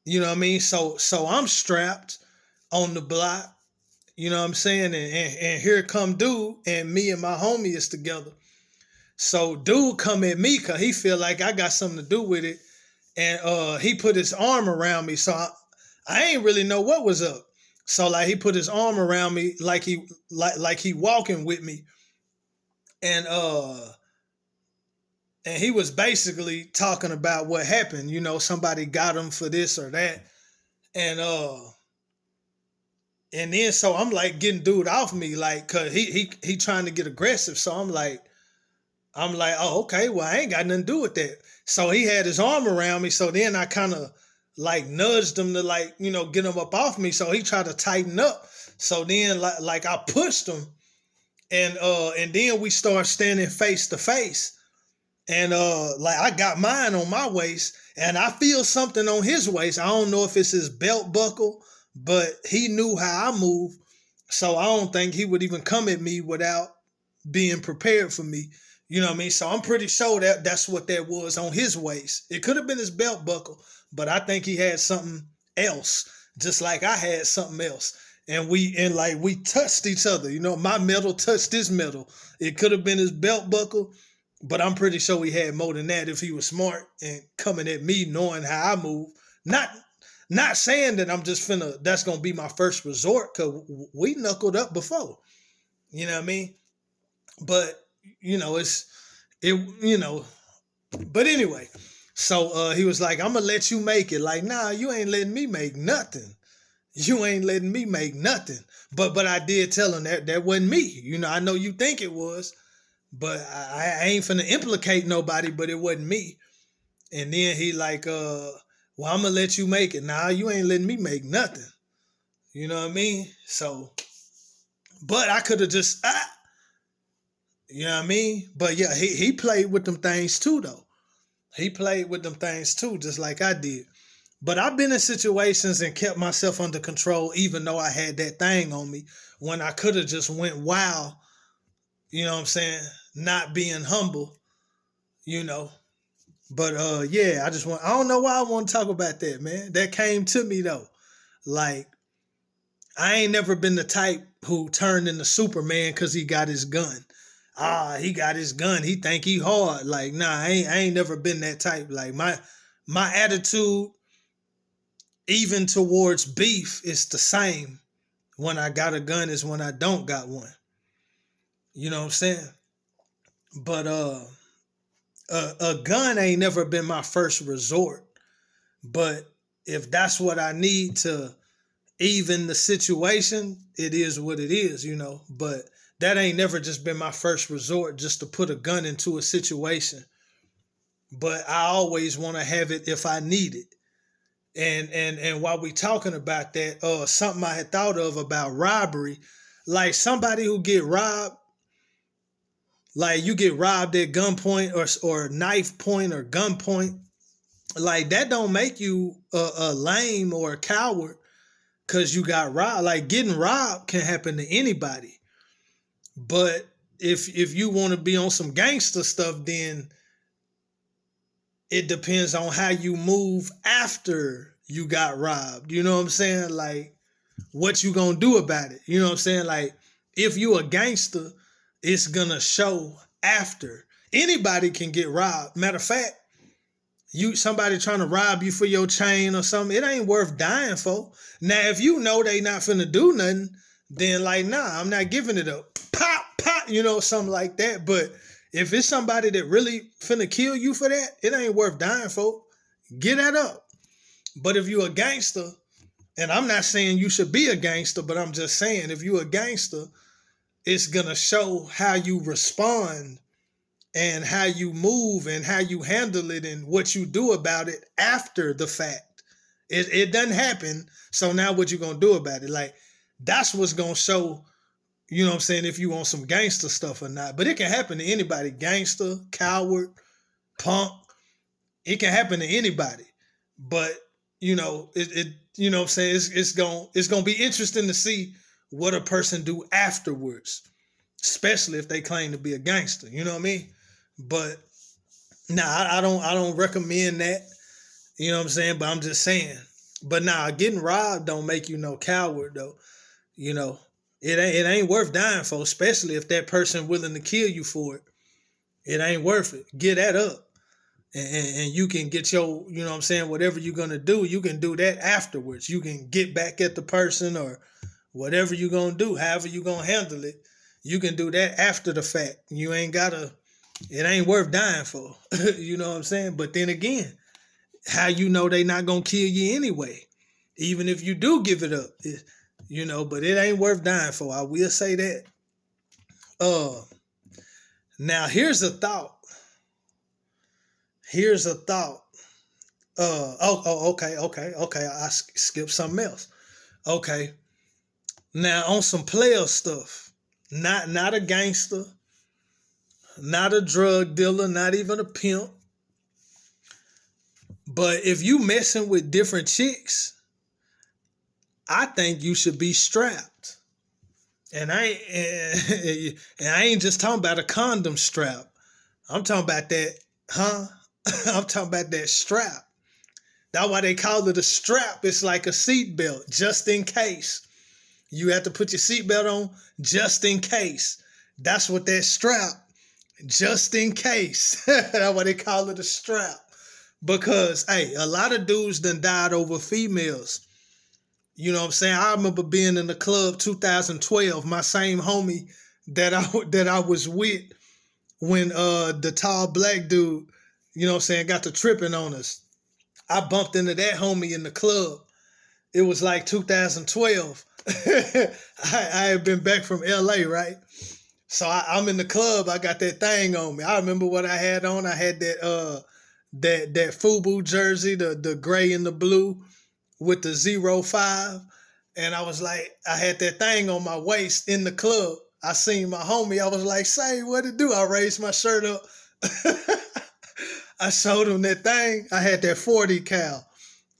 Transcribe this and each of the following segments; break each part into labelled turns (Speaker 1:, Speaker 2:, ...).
Speaker 1: You know what I mean? So I'm strapped on the block. You know what I'm saying? And here come dude, and me and my homie is together. So dude come at me because he feel like I got something to do with it, and he put his arm around me. So I ain't really know what was up. So like he put his arm around me like he walking with me, and he was basically talking about what happened. You know, somebody got him for this or that, and then so I'm like getting dude off me, like, cause he trying to get aggressive. So I'm like, oh, okay, well, I ain't got nothing to do with that. So he had his arm around me. So then I kind of like nudged him to, like, get him up off me. So he tried to tighten up. So then like I pushed him, and then we start standing face to face. And like I got mine on my waist, and I feel something on his waist. I don't know if it's his belt buckle, but he knew how I move. So I don't think he would even come at me without being prepared for me. You know what I mean? So I'm pretty sure that that's what that was on his waist. It could have been his belt buckle, but I think he had something else, just like I had something else. And we touched each other. You know, my metal touched his metal. It could have been his belt buckle, but I'm pretty sure he had more than that if he was smart and coming at me knowing how I move. Not saying that I'm just that's gonna be my first resort, because we knuckled up before. You know what I mean? But you know, but anyway, so he was like, I'm gonna let you make it. Like, nah, you ain't letting me make nothing. You ain't letting me make nothing. But I did tell him that wasn't me. You know, I know you think it was, but I ain't finna implicate nobody, but it wasn't me. And then he like, well, I'm gonna let you make it. Nah, you ain't letting me make nothing. You know what I mean? So, but I could have just, you know what I mean? But yeah, he played with them things too, though. He played with them things too, just like I did. But I've been in situations and kept myself under control, even though I had that thing on me, when I could have just went wild, you know what I'm saying? Not being humble, you know. But yeah, I don't know why I want to talk about that, man. That came to me though. Like, I ain't never been the type who turned into Superman because he got his gun. He got his gun. He think he hard. Like, nah, I ain't never been that type. Like, my attitude, even towards beef, is the same when I got a gun as when I don't got one. You know what I'm saying? But a gun ain't never been my first resort. But if that's what I need to even the situation, it is what it is, you know. But that ain't never just been my first resort, just to put a gun into a situation. But I always want to have it if I need it. And while we talking about that, something I had thought of about robbery, like somebody who get robbed, like you get robbed at gunpoint or knife point or gunpoint, like that don't make you a lame or a coward because you got robbed. Like, getting robbed can happen to anybody. But if you want to be on some gangster stuff, then it depends on how you move after you got robbed. You know what I'm saying? Like, what you gonna do about it? You know what I'm saying? Like, if you a gangster, it's gonna show after. Anybody can get robbed. Matter of fact, somebody trying to rob you for your chain or something, it ain't worth dying for. Now, if you know they not finna do nothing, then like, nah, I'm not giving it up. Pop, pop, something like that. But if it's somebody that really finna kill you for that, it ain't worth dying for. Get that up. But if you a gangster, and I'm not saying you should be a gangster, but I'm just saying if you a gangster, it's gonna show how you respond and how you move and how you handle it and what you do about it after the fact. It doesn't happen. So now what you gonna do about it? Like, that's what's gonna show, you know what I'm saying, if you want some gangster stuff or not. But it can happen to anybody. Gangster, coward, punk. It can happen to anybody. But, it you know what I'm saying, it's gonna be interesting to see what a person do afterwards, especially if they claim to be a gangster. You know what I mean? But nah, I don't recommend that. You know what I'm saying? But I'm just saying, But nah, getting robbed don't make you no coward though. You know, it ain't worth dying for, especially if that person willing to kill you for it. It ain't worth it. Get that up. And you can get your, you know what I'm saying, whatever you're gonna do, you can do that afterwards. You can get back at the person or whatever you're gonna do, however you're gonna handle it, you can do that after the fact. You ain't gotta, it ain't worth dying for. You know what I'm saying? But then again, how you know they not gonna kill you anyway? Even if you do give it up, but it ain't worth dying for. I will say that. Uh, Now here's a thought. Here's a thought. Okay. I skipped something else. Okay. Now on some player stuff, not a gangster, not a drug dealer, not even a pimp. But if you messing with different chicks, I think you should be strapped. And I ain't just talking about a condom strap. I'm talking about that, huh? I'm talking about that strap. That's why they call it a strap. It's like a seatbelt, just in case. You have to put your seatbelt on just in case. That's what that strap, just in case. That's why they call it a strap. Because, hey, a lot of dudes done died over females. You know what I'm saying? I remember being in the club 2012, my same homie that I was with when the tall black dude, you know what I'm saying, got to tripping on us. I bumped into that homie in the club. It was like 2012. I had been back from LA, right? So I'm in the club. I got that thing on me. I remember what I had on. I had that FUBU jersey, the gray and the blue with the 05. And I was like, I had that thing on my waist in the club. I seen my homie. I was like, say, what it do? I raised my shirt up. I showed him that thing. I had that 40 cal.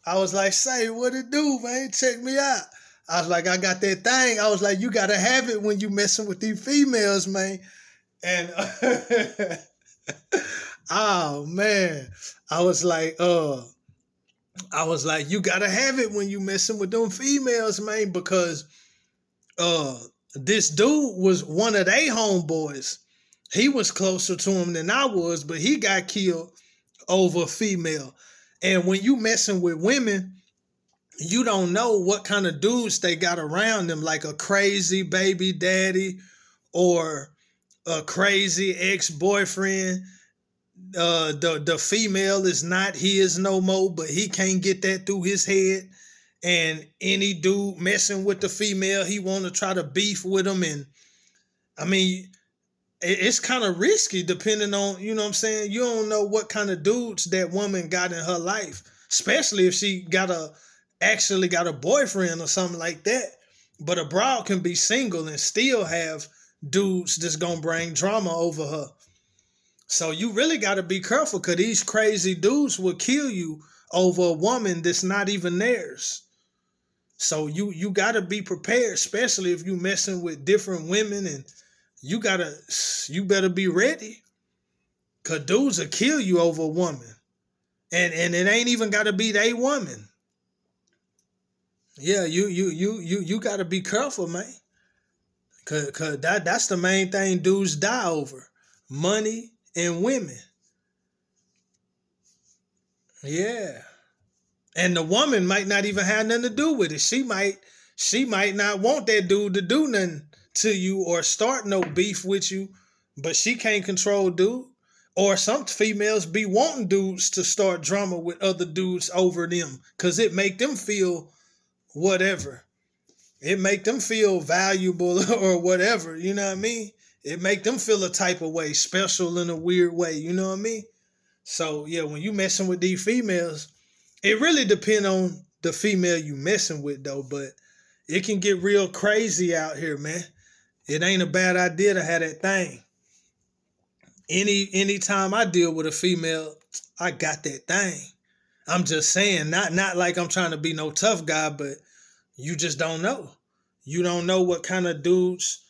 Speaker 1: I was like, say, what it do, man? Check me out. I was like, I got that thing. I was like, you got to have it when you messing with these females, man. And oh, man. I was like, you got to have it when you messing with them females, man, because this dude was one of they homeboys. He was closer to him than I was, but he got killed over a female. And when you messing with women, you don't know what kind of dudes they got around them, like a crazy baby daddy or a crazy ex-boyfriend. The female is not his no more, but he can't get that through his head. And any dude messing with the female, he want to try to beef with him. And I mean, it's kind of risky depending on, you know what I'm saying? You don't know what kind of dudes that woman got in her life, especially if she actually got a boyfriend or something like that. But a broad can be single and still have dudes that's going to bring drama over her. So you really got to be careful, because these crazy dudes will kill you over a woman that's not even theirs. So you got to be prepared, especially if you messing with different women, and you better be ready, because dudes will kill you over a woman. And it ain't even got to be they woman. Yeah, you got to be careful, man. Cause that's the main thing dudes die over. Money and women. Yeah. And the woman might not even have nothing to do with it. She might not want that dude to do nothing to you or start no beef with you, but she can't control dude. Or some females be wanting dudes to start drama with other dudes over them, because it make them feel whatever. It make them feel valuable or whatever, you know what I mean? It make them feel a type of way, special in a weird way, you know what I mean? So, yeah, when you messing with these females, it really depends on the female you messing with, though, but it can get real crazy out here, man. It ain't a bad idea to have that thing. Anytime I deal with a female, I got that thing. I'm just saying, not like I'm trying to be no tough guy, but you just don't know. You don't know what kind of dudes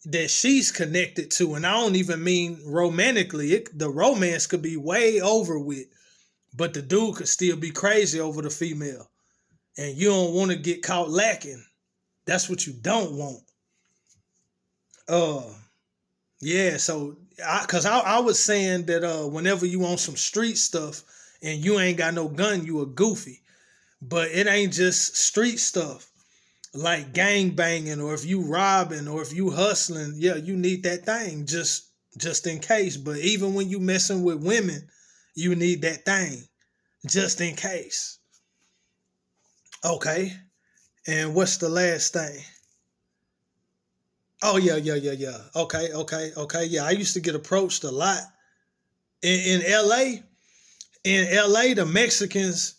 Speaker 1: that she's connected to. And I don't even mean romantically. The romance could be way over with, but the dude could still be crazy over the female. and you don't want to get caught lacking. That's what you don't want. Uh, yeah. So, I was saying that whenever you want some street stuff and you ain't got no gun, you a goofy. But it ain't just street stuff like gang banging, or if you robbing, or if you hustling. Yeah, you need that thing just in case. But even when you messing with women, you need that thing just in case. Okay. And what's the last thing? Oh yeah, yeah, yeah, yeah. Okay, okay, okay. Yeah, I used to get approached a lot in LA. In LA, the Mexicans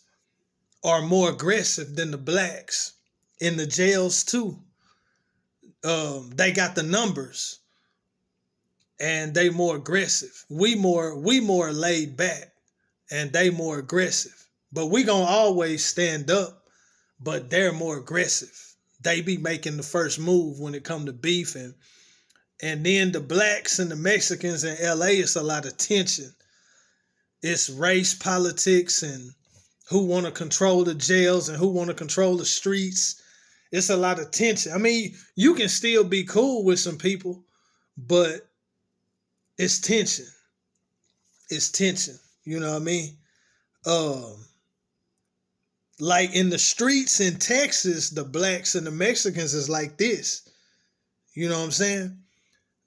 Speaker 1: are more aggressive than the blacks. In the jails too, they got the numbers and they more aggressive. We more laid back and they more aggressive. But we gonna always stand up, but they're more aggressive. They be making the first move when it come to beef, and then the blacks and the Mexicans in LA, it's a lot of tension. It's race politics and who want to control the jails and who want to control the streets. It's a lot of tension. I mean, you can still be cool with some people, but it's tension. It's tension. You know what I mean? Um, like in the streets in Texas, the blacks and the Mexicans is like this. You know what I'm saying?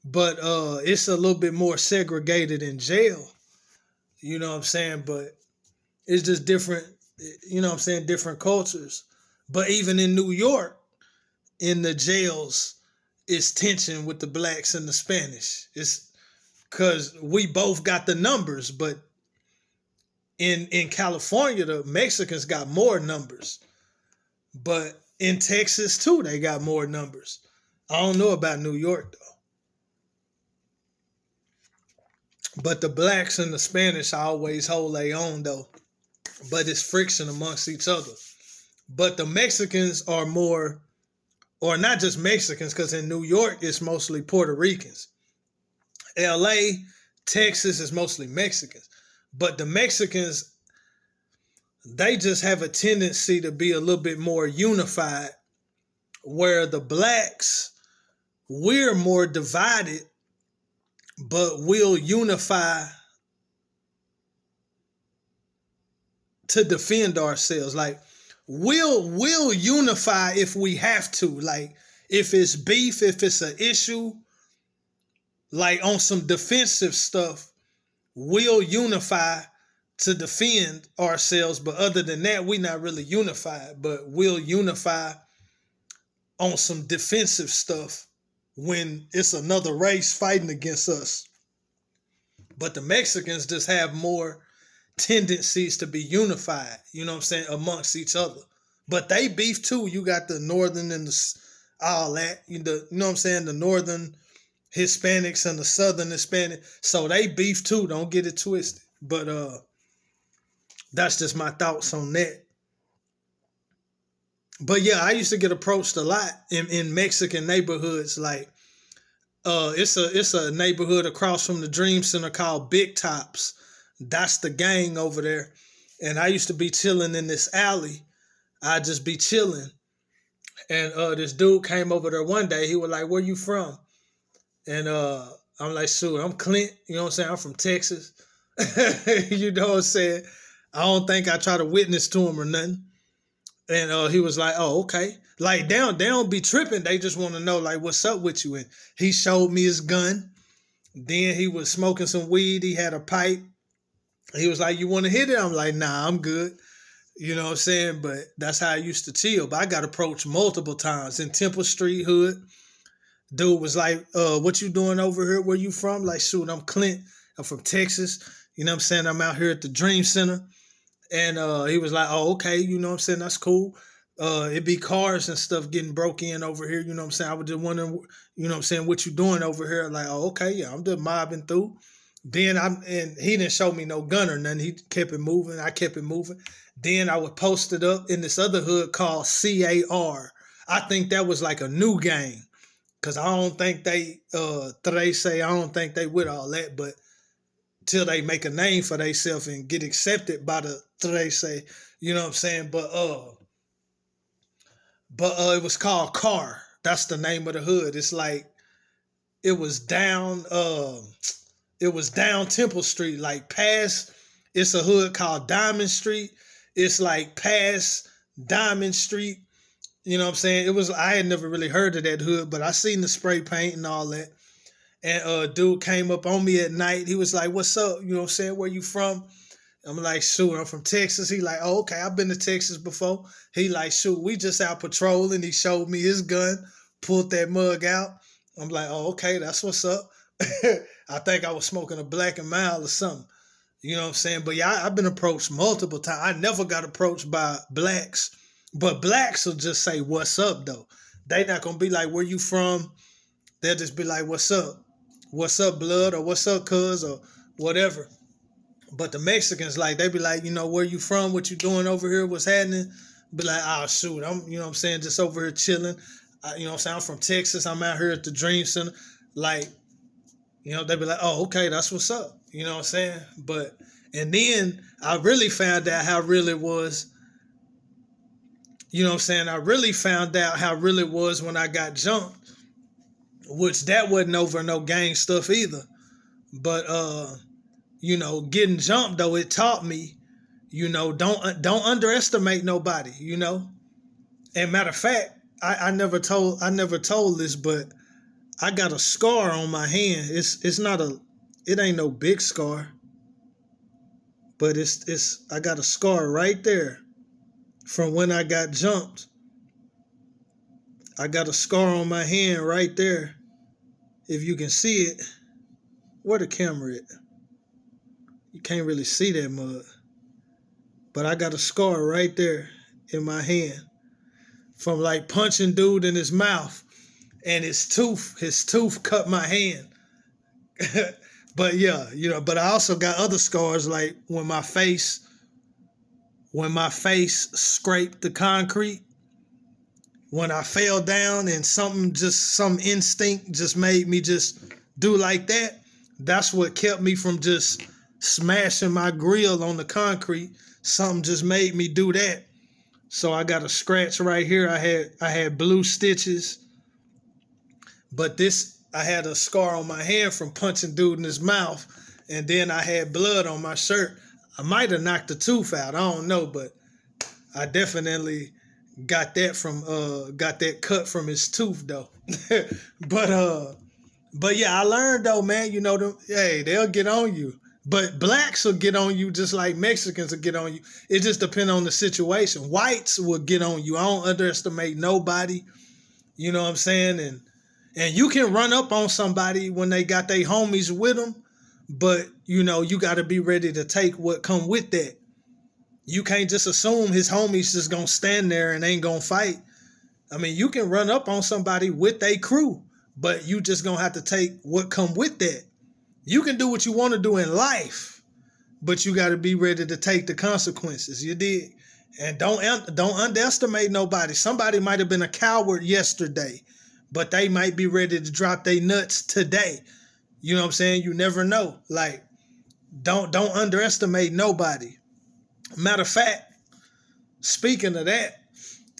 Speaker 1: But it's a little bit more segregated in jail. You know what I'm saying? But it's just different, you know what I'm saying, different cultures. But even in New York, in the jails, it's tension with the blacks and the Spanish. It's because we both got the numbers, but in California, the Mexicans got more numbers. But in Texas too, they got more numbers. I don't know about New York though. But the blacks and the Spanish always hold their own though. But it's friction amongst each other. But the Mexicans are more, or not just Mexicans, because in New York it's mostly Puerto Ricans. LA, Texas is mostly Mexicans. But the Mexicans, they just have a tendency to be a little bit more unified, where the blacks, we're more divided, but we'll unify to defend ourselves. Like we'll unify if we have to. Like if it's beef, if it's an issue, like on some defensive stuff, we'll unify to defend ourselves. But other than that, we're not really unified. But we'll unify on some defensive stuff when it's another race fighting against us. But the Mexicans just have more tendencies to be unified, you know what I'm saying, amongst each other. But they beef too. You got the northern and all that, know what I'm saying, the northern Hispanics and the southern Hispanic. So they beef too. Don't get it twisted. But that's just my thoughts on that. But yeah, I used to get approached a lot in Mexican neighborhoods. Like it's a neighborhood across from the Dream Center called Big Tops. That's the gang over there. And I used to be chilling in this alley. I'd just be chilling. And this dude came over there one day. He was like, "Where you from?" And I'm like, "Shoot, I'm Clint. You know what I'm saying? I'm from Texas." You know what I'm saying? I don't think I try to witness to him or nothing. And he was like, "Oh, okay." Like they don't be tripping. They just want to know like what's up with you. And he showed me his gun. Then he was smoking some weed. He had a pipe. He was like, "You want to hit it?" I'm like, "Nah, I'm good." You know what I'm saying? But that's how I used to chill. But I got approached multiple times in Temple Street hood. Dude was like, "What you doing over here? Where you from?" Like, "Shoot, I'm Clint. I'm from Texas." You know what I'm saying? "I'm out here at the Dream Center." And he was like, "Oh, okay." You know what I'm saying? "That's cool. It be cars and stuff getting broke in over here." You know what I'm saying? I was just wondering, you know what I'm saying, "What you doing over here?" Like, "Oh, okay. Yeah, I'm just mobbing through." And he didn't show me no gun or nothing. He kept it moving. I kept it moving. Then I would post it up in this other hood called CAR. I think that was like a new gang. Cause I don't think they I don't think they with all that, but till they make a name for themselves and get accepted by the Trece, you know what I'm saying? But but it was called Car. That's the name of the hood. It's like it was down Temple Street, like past. It's a hood called Diamond Street. It's like past Diamond Street. You know what I'm saying? I had never really heard of that hood, but I seen the spray paint and all that. And a dude came up on me at night. He was like, "What's up? You know what I'm saying? Where you from?" I'm like, "Shoot, I'm from Texas." He like, "Oh, okay, I've been to Texas before." He like, "Shoot, we just out patrolling." He showed me his gun, pulled that mug out. I'm like, "Oh, okay, that's what's up." I think I was smoking a Black and Mild or something. You know what I'm saying? But yeah, I've been approached multiple times. I never got approached by blacks, but blacks will just say, "What's up," though. They not gonna be like, "Where you from?" They'll just be like, "What's up? What's up, blood?" or "What's up, cuz?" or whatever. But the Mexicans, like, they be like, "Where you from? What you doing over here? What's happening?" Be like, "Oh, shoot, I'm, what I'm saying, just over here chilling. What I'm saying, I'm from Texas. I'm out here at the Dream Center." Like, they be like, "Oh, okay, that's what's up." You know what I'm saying? And then I really found out how real it was. You know what I'm saying? I really found out how real it was when I got jumped, which that wasn't over no gang stuff either. But, getting jumped, though, it taught me, don't underestimate nobody, And matter of fact, I never told this, but I got a scar on my hand. It ain't no big scar, but I got a scar right there from when I got jumped. I got a scar on my hand right there. If you can see it, where the camera at? You can't really see that mud. But I got a scar right there in my hand from like punching dude in his mouth, and his tooth cut my hand. But yeah, but I also got other scars, like when my face scraped the concrete, when I fell down and some instinct just made me just do like that. That's what kept me from just smashing my grill on the concrete. Something just made me do that. So I got a scratch right here. I had blue stitches, but I had a scar on my hand from punching dude in his mouth, and then I had blood on my shirt. I might have knocked the tooth out. I don't know, but I definitely got that cut from his tooth though. but yeah, I learned though, man. They'll get on you. But blacks will get on you just like Mexicans will get on you. It just depends on the situation. Whites will get on you. I don't underestimate nobody. You know what I'm saying? And you can run up on somebody when they got their homies with them, but you got to be ready to take what come with that. You can't just assume his homies just gonna stand there and ain't gonna fight. I mean, you can run up on somebody with a crew, but you just gonna have to take what come with that. You can do what you want to do in life, but you got to be ready to take the consequences. You dig? And don't underestimate nobody. Somebody might have been a coward yesterday, but they might be ready to drop their nuts today. You know what I'm saying? You never know. Like, don't underestimate nobody. Matter of fact, speaking of that,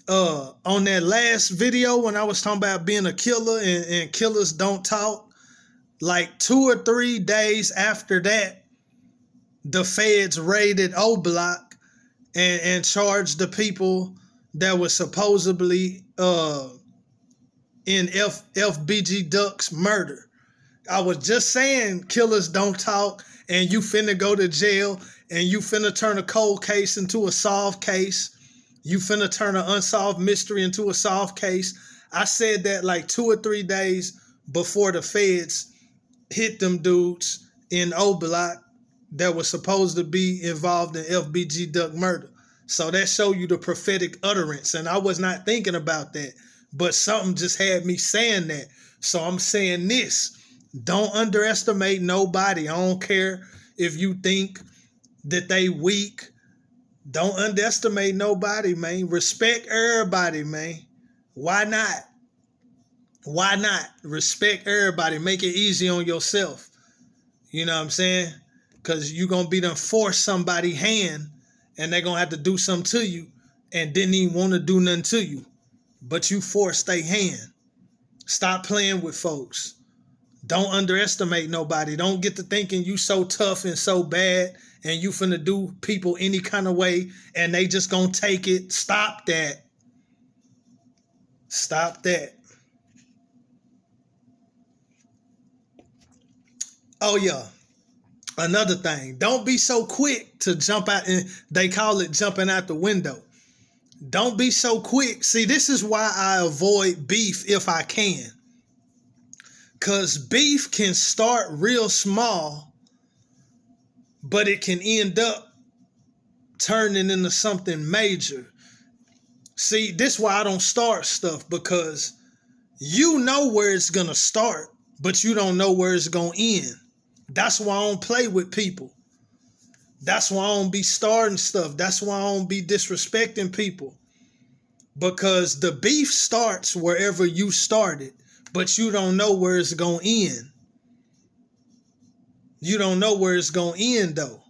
Speaker 1: on that last video when I was talking about being a killer and killers don't talk, like 2 or 3 days after that, the feds raided O Block and charged the people that were supposedly in FBG Duck's murder. I was just saying killers don't talk, and you finna go to jail, and you finna turn a cold case into a solved case. You finna turn an unsolved mystery into a solved case. I said that like 2 or 3 days before the feds hit them dudes in O Block that was supposed to be involved in FBG Duck murder. So that show you the prophetic utterance. And I was not thinking about that, but something just had me saying that. So I'm saying this. Don't underestimate nobody. I don't care if you think that they weak. Don't underestimate nobody, man. Respect everybody, man. Why not? Why not? Respect everybody. Make it easy on yourself. You know what I'm saying? Because you're going to be done force somebody's hand, and they're going to have to do something to you and didn't even want to do nothing to you. but you forced their hand. Stop playing with folks. Don't underestimate nobody. Don't get to thinking you so tough and so bad and you finna do people any kind of way and they just gonna take it. Stop that. Stop that. Oh yeah. Another thing. Don't be so quick to jump out, and they call it jumping out the window. Don't be so quick. See, this is why I avoid beef if I can. Because beef can start real small, but it can end up turning into something major. See, this is why I don't start stuff, because you know where it's going to start, but you don't know where it's going to end. That's why I don't play with people. That's why I don't be starting stuff. That's why I don't be disrespecting people. Because the beef starts wherever you started, but you don't know where it's going to end. You don't know where it's going to end, though.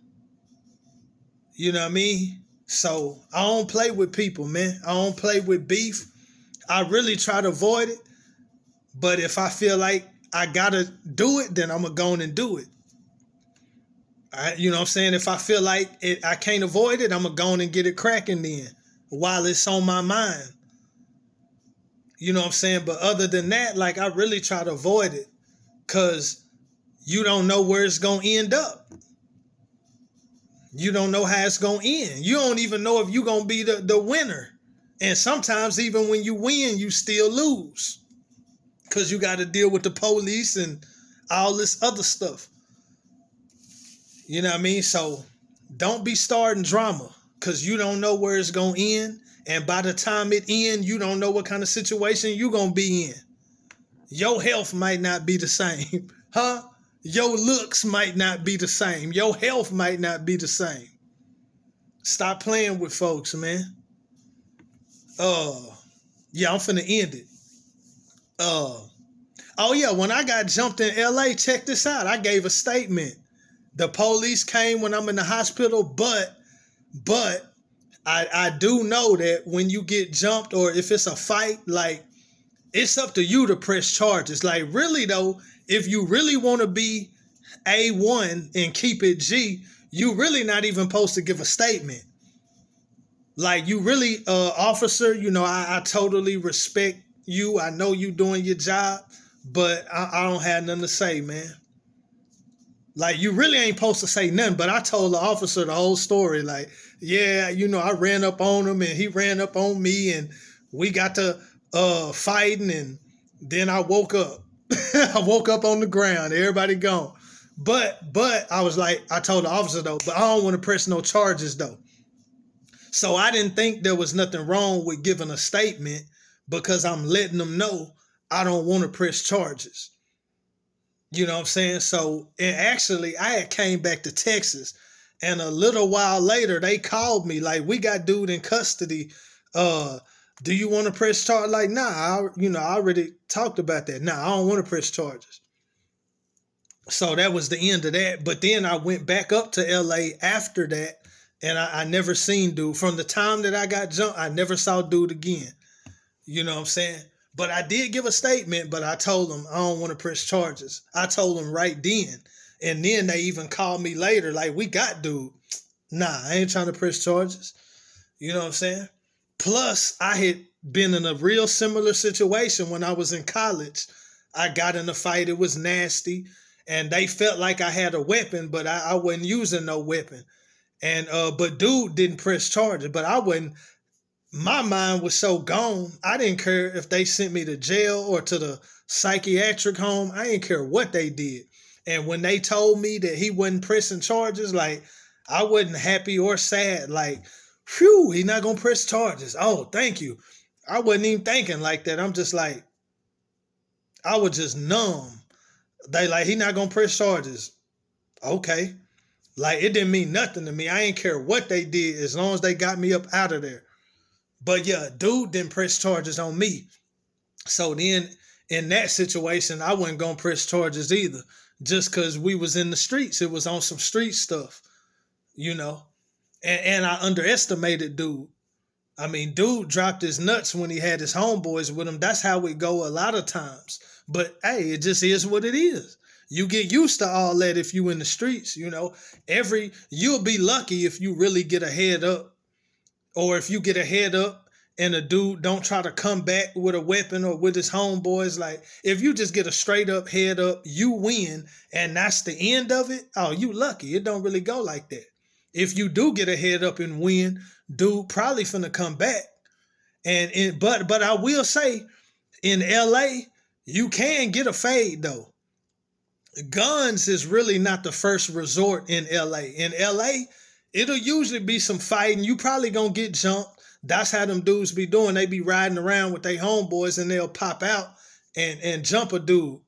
Speaker 1: You know what I mean? So I don't play with people, man. I don't play with beef. I really try to avoid it. But if I feel like I got to do it, then I'm going to go on and do it. You know what I'm saying? If I feel like I can't avoid it, I'm going to go on and get it cracking then while it's on my mind. You know what I'm saying? But other than that, like, I really try to avoid it because you don't know where it's going to end up. You don't know how it's going to end. You don't even know if you're going to be the winner. And sometimes even when you win, you still lose because you got to deal with the police and all this other stuff. You know what I mean? So don't be starting drama because you don't know where it's going to end. And by the time it ends, you don't know what kind of situation you're going to be in. Your health might not be the same. Huh? Your looks might not be the same. Your health might not be the same. Stop playing with folks, man. Yeah, I'm finna end it. Oh yeah, when I got jumped in LA, check this out. I gave a statement. The police came when I'm in the hospital, but I do know that when you get jumped or if it's a fight, like, it's up to you to press charges. Like, really though, if you really want to be A1 and keep it G, you really not even supposed to give a statement. Like, you really, officer, you know, I totally respect you. I know you doing your job, but I don't have nothing to say, man. Like, you really ain't supposed to say nothing, but I told the officer the whole story. Like, yeah, you know, I ran up on him and he ran up on me and we got to fighting, and then I woke up. I woke up on the ground. Everybody gone. But I was like, I told the officer though, but I don't want to press no charges though. So I didn't think there was nothing wrong with giving a statement because I'm letting them know I don't want to press charges. You know what I'm saying? So, and actually, I had came back to Texas, and a little while later, they called me like, "We got dude in custody. Do you want to press charge?" Like, nah, I already talked about that. Nah, I don't want to press charges. So that was the end of that. But then I went back up to LA after that, and I never seen dude. From the time that I got jumped, I never saw dude again. You know what I'm saying? But I did give a statement, but I told them I don't want to press charges. I told them right then. And then they even called me later, like, "We got dude." Nah, I ain't trying to press charges. You know what I'm saying? Plus, I had been in a real similar situation when I was in college. I got in a fight. It was nasty. And they felt like I had a weapon, but I wasn't using no weapon. And but dude didn't press charges. But I wasn't. My mind was so gone, I didn't care if they sent me to jail or to the psychiatric home. I didn't care what they did. And when they told me that he wasn't pressing charges, like, I wasn't happy or sad. Like, phew, he not going to press charges. Oh, thank you. I wasn't even thinking like that. I'm just like, I was just numb. They like, he not going to press charges. Okay. Like, it didn't mean nothing to me. I ain't care what they did as long as they got me up out of there. But yeah, dude didn't press charges on me. So then in that situation, I wasn't going to press charges either. Just because we was in the streets. It was on some street stuff, you know. And I underestimated dude. I mean, dude dropped his nuts when he had his homeboys with him. That's how it go a lot of times. But hey, it just is what it is. You get used to all that if you in the streets, you know. You'll be lucky if you really get a head up, or if you get a head up and a dude don't try to come back with a weapon or with his homeboys. Like, if you just get a straight up head up, you win, and that's the end of it. Oh, you lucky. It don't really go like that. If you do get a head up and win, dude probably finna come back. But I will say, in LA, you can get a fade though. Guns is really not the first resort in LA. In LA, it'll usually be some fighting. You probably gonna get jumped. That's how them dudes be doing. They be riding around with their homeboys and they'll pop out and jump a dude.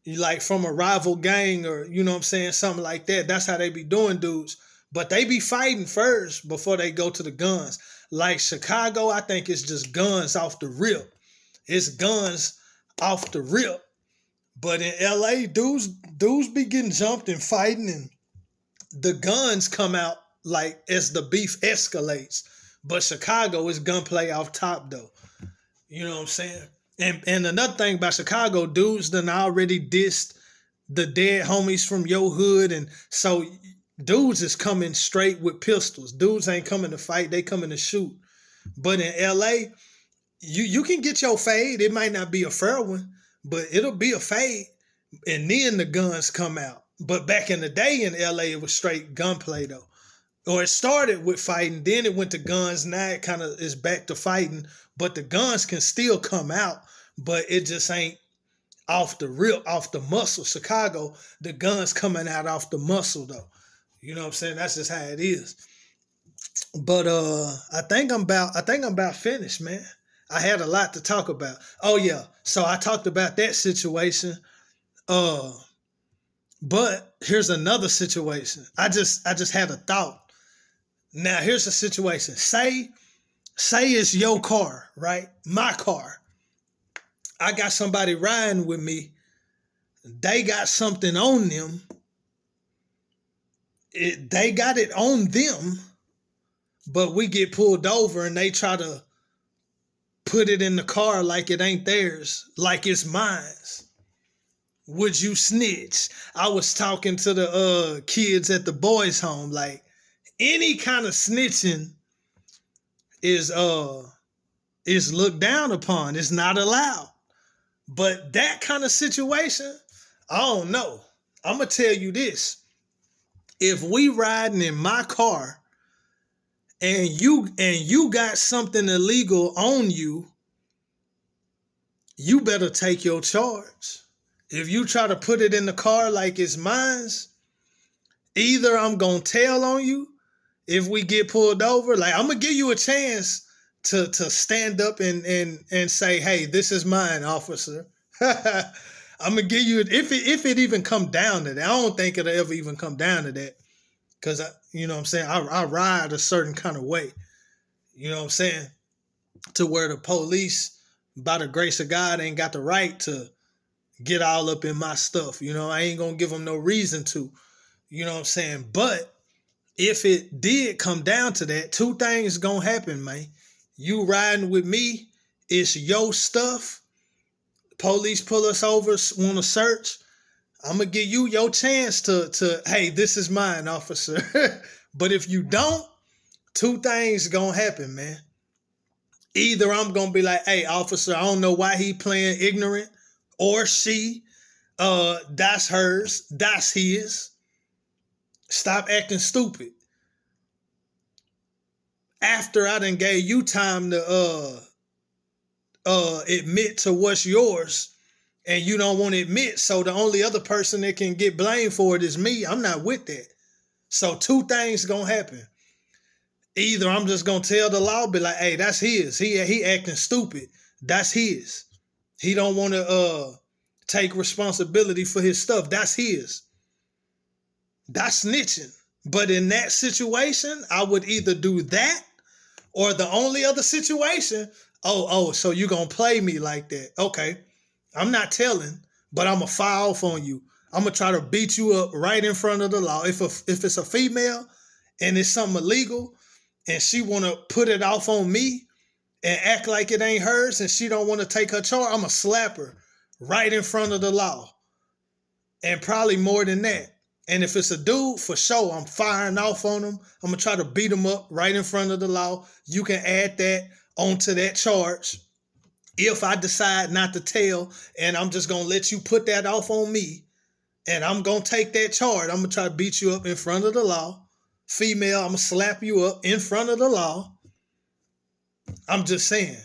Speaker 1: Like from a rival gang, or you know what I'm saying, something like that. That's how they be doing dudes. But they be fighting first before they go to the guns. Like Chicago, I think it's just guns off the rip. It's guns off the rip. But in LA, dudes be getting jumped and fighting, and the guns come out like as the beef escalates. But Chicago is gunplay off top though. You know what I'm saying? And another thing about Chicago, dudes done already dissed the dead homies from your hood, and so dudes is coming straight with pistols. Dudes ain't coming to fight, they coming to shoot. But in LA, you can get your fade. It might not be a fair one, but it'll be a fade. And then the guns come out. But back in the day in LA, it was straight gunplay though. Or it started with fighting, then it went to guns. Now it kind of is back to fighting. But the guns can still come out, but it just ain't off the rip, off the muscle. Chicago, the guns coming out off the muscle though. You know what I'm saying? That's just how it is. But I think I'm about finished, man. I had a lot to talk about. Oh yeah. So I talked about that situation. But here's another situation. I just had a thought. Now here's a situation. Say it's your car, right? My car. I got somebody riding with me. They got something on them. They got it on them, but we get pulled over and they try to put it in the car like it ain't theirs, like it's mine. Would you snitch? I was talking to the kids at the boys' home, like any kind of snitching is looked down upon. It's not allowed. But that kind of situation, I don't know. I'm gonna tell you this. If we riding in my car and you got something illegal on you, you better take your charge. If you try to put it in the car like it's mine, either I'm gonna tell on you if we get pulled over. Like, I'm gonna give you a chance to stand up and say, hey, this is mine, officer. I'm gonna give you it if it even come down to that. I don't think it'll ever even come down to that, because you know what I'm saying, I ride a certain kind of way. You know what I'm saying, to where the police, by the grace of God, ain't got the right to get all up in my stuff. You know, I ain't gonna give them no reason to. You know what I'm saying, but if it did come down to that, two things gonna happen, man. You riding with me, it's your stuff. Police pull us over, want to search. I'm going to give you your chance to, hey, this is mine, officer. But if you don't, two things going to happen, man. Either I'm going to be like, hey, officer, I don't know why he playing ignorant, or she, that's hers, that's his. Stop acting stupid. After I done gave you time to admit to what's yours, and you don't want to admit, so the only other person that can get blamed for it is me. I'm not with that. So two things gonna happen. Either I'm just gonna tell the law, be like, hey, that's his. He acting stupid. That's his. He don't want to take responsibility for his stuff. That's his. That's snitching. But in that situation, I would either do that, or the only other situation, so you gonna play me like that. Okay. I'm not telling, but I'm gonna file off on you. I'm gonna try to beat you up right in front of the law. If it's a female and it's something illegal and she want to put it off on me and act like it ain't hers and she don't want to take her charge, I'm going to slap her right in front of the law. And probably more than that. And if it's a dude, for sure, I'm firing off on him. I'm going to try to beat him up right in front of the law. You can add that onto that charge. If I decide not to tell, and I'm just going to let you put that off on me, and I'm going to take that charge, I'm going to try to beat you up in front of the law. Female, I'm going to slap you up in front of the law. I'm just saying.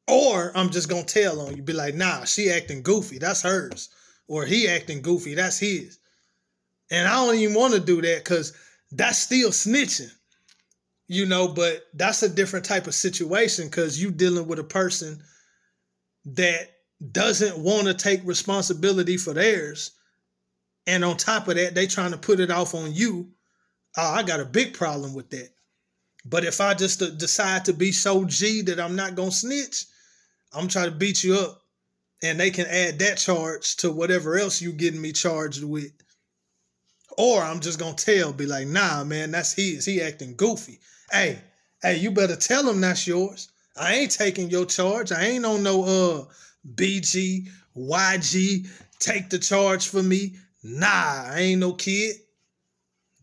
Speaker 1: Or I'm just going to tell on you. Be like, nah, she acting goofy. That's hers. Or he acting goofy. That's his. And I don't even want to do that because that's still snitching. But that's a different type of situation because you dealing with a person that doesn't want to take responsibility for theirs. And on top of that, they trying to put it off on you. Oh, I got a big problem with that. But if I just decide to be so G that I'm not going to snitch, I'm trying to beat you up. And they can add that charge to whatever else you getting me charged with. Or I'm just going to be like, nah, man, that's his. He acting goofy. Hey, you better tell him that's yours. I ain't taking your charge. I ain't on no BG, YG, take the charge for me. Nah, I ain't no kid.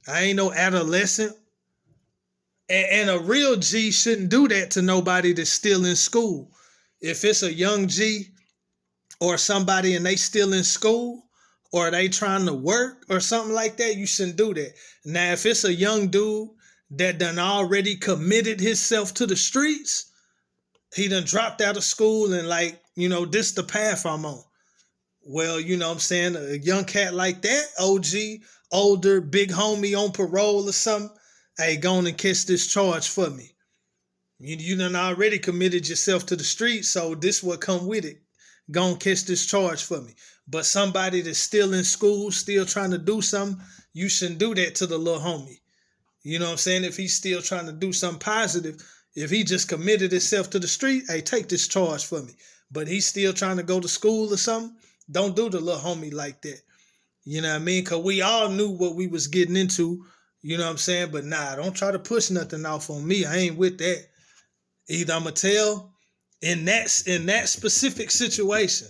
Speaker 1: I ain't no adolescent. And a real G shouldn't do that to nobody that's still in school. If it's a young G or somebody and they still in school or they trying to work or something like that, you shouldn't do that. Now, if it's a young dude that done already committed himself to the streets, he done dropped out of school and this the path I'm on. Well, what I'm saying, a young cat like that, OG, older, big homie on parole or something, hey, go on and catch this charge for me. You done already committed yourself to the streets, so this will come with it. Go and catch this charge for me. But somebody that's still in school, still trying to do something, you shouldn't do that to the little homie. You know what I'm saying? If he's still trying to do something positive, if he just committed himself to the street, hey, take this charge for me. But he's still trying to go to school or something, don't do the little homie like that. You know what I mean? Because we all knew what we was getting into, you know what I'm saying? But nah, don't try to push nothing off on me. I ain't with that. Either I'm going to tell in that specific situation.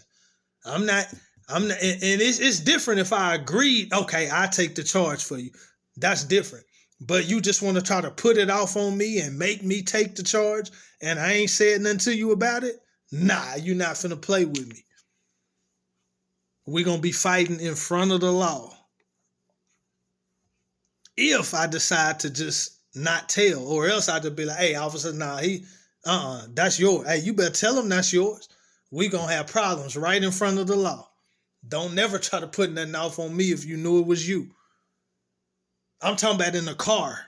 Speaker 1: I'm not, and it's different if I agreed, okay, I take the charge for you. That's different. But you just want to try to put it off on me and make me take the charge and I ain't said nothing to you about it? Nah, you're not finna play with me. We're going to be fighting in front of the law. If I decide to just not tell, or else I'd just be like, hey, officer, nah, that's yours. Hey, you better tell him that's yours. We going to have problems right in front of the law. Don't never try to put nothing off on me if you knew it was you. I'm talking about in the car.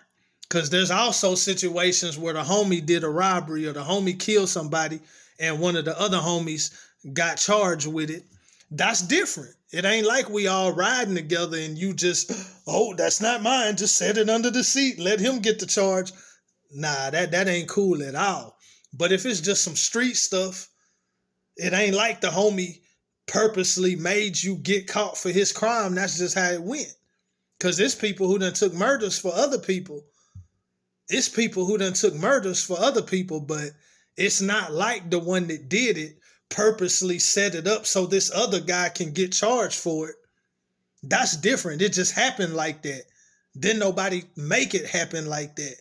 Speaker 1: Because there's also situations where the homie did a robbery or the homie killed somebody and one of the other homies got charged with it. That's different. It ain't like we all riding together and you just, oh, that's not mine. Just set it under the seat. Let him get the charge. Nah, that ain't cool at all. But if it's just some street stuff, it ain't like the homie purposely made you get caught for his crime. That's just how it went. Because there's people who done took murders for other people. It's people who done took murders for other people, but it's not like the one that did it purposely set it up so this other guy can get charged for it. That's different. It just happened like that. Didn't nobody make it happen like that.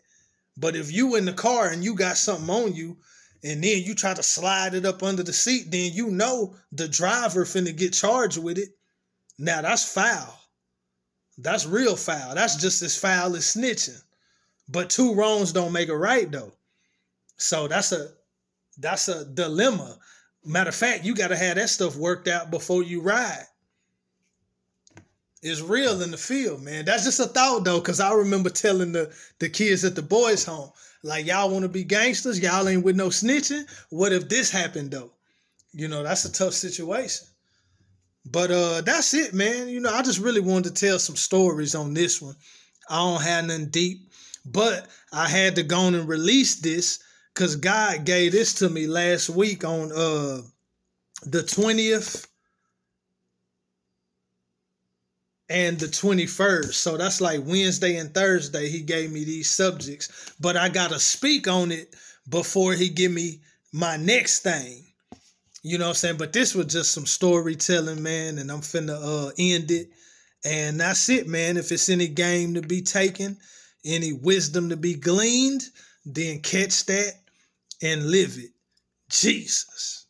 Speaker 1: But if you in the car and you got something on you and then you try to slide it up under the seat, then you know the driver finna get charged with it. Now that's foul. That's real foul. That's just as foul as snitching. But two wrongs don't make a right though. So that's a dilemma. Matter of fact, you got to have that stuff worked out before you ride. It's real in the field, man. That's just a thought though, because I remember telling the kids at the boys' home, like, y'all want to be gangsters? Y'all ain't with no snitching? What if this happened though? That's a tough situation. But that's it, man. I just really wanted to tell some stories on this one. I don't have nothing deep, but I had to go on and release this because God gave this to me last week on the 20th. and the 21st. So that's like Wednesday and Thursday. He gave me these subjects, but I got to speak on it before he give me my next thing. You know what I'm saying? But this was just some storytelling, man, and I'm finna end it. And that's it, man. If it's any game to be taken, any wisdom to be gleaned, then catch that and live it. Jesus.